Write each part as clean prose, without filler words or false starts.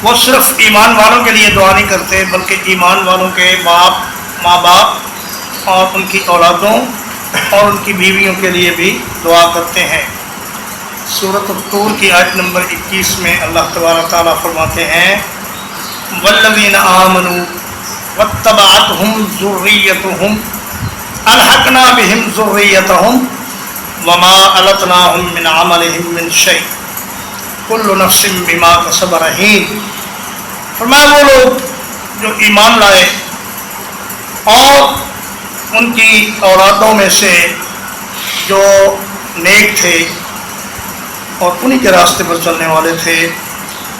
وہ صرف ایمان والوں کے لیے دعا نہیں کرتے بلکہ ایمان والوں کے ماں باپ اور ان کی اولادوں اور ان کی بیویوں کے لیے بھی دعا کرتے ہیں۔ سورۃ الطور کی آیت نمبر 21 میں اللہ تبارک تعالیٰ فرماتے ہیں والذین آمنوا واتبعتہم ذریتہم الحقنا بہم ذریتہم وما التناہم من عملہم من شیء کل نفس بما کسبت رہین۔ فرمایا وہ لوگ جو ایمان لائے اور ان کی اولادوں میں سے جو نیک تھے اور انہی کے راستے پر چلنے والے تھے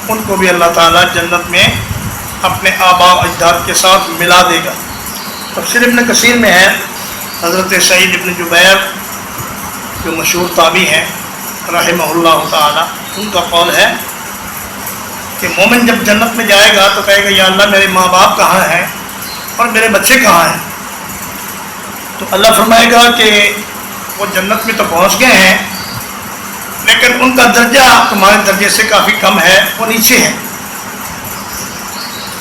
ان کو بھی اللہ تعالیٰ جنت میں اپنے آباء و اجداد کے ساتھ ملا دے گا۔ تفسیر ابن کثیر میں ہے حضرت سعید ابن جبیر جو مشہور تابعی ہیں رحمہ اللہ تعالیٰ، ان کا قول ہے کہ مومن جب جنت میں جائے گا تو کہے گا یا اللہ میرے ماں باپ کہاں ہیں اور میرے بچے کہاں ہیں؟ تو اللہ فرمائے گا کہ وہ جنت میں تو پہنچ گئے ہیں لیکن ان کا درجہ تمہارے درجے سے کافی کم ہے، وہ نیچے ہیں۔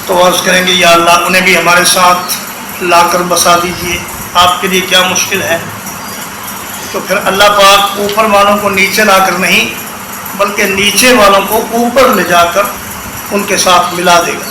تو عرض کریں گے یا اللہ انہیں بھی ہمارے ساتھ لا کر بسا دیجئے، آپ کے لیے کیا مشکل ہے؟ تو پھر اللہ پاک اوپر والوں کو نیچے لا کر نہیں بلکہ نیچے والوں کو اوپر لے جا کر ان کے ساتھ ملا دے گا۔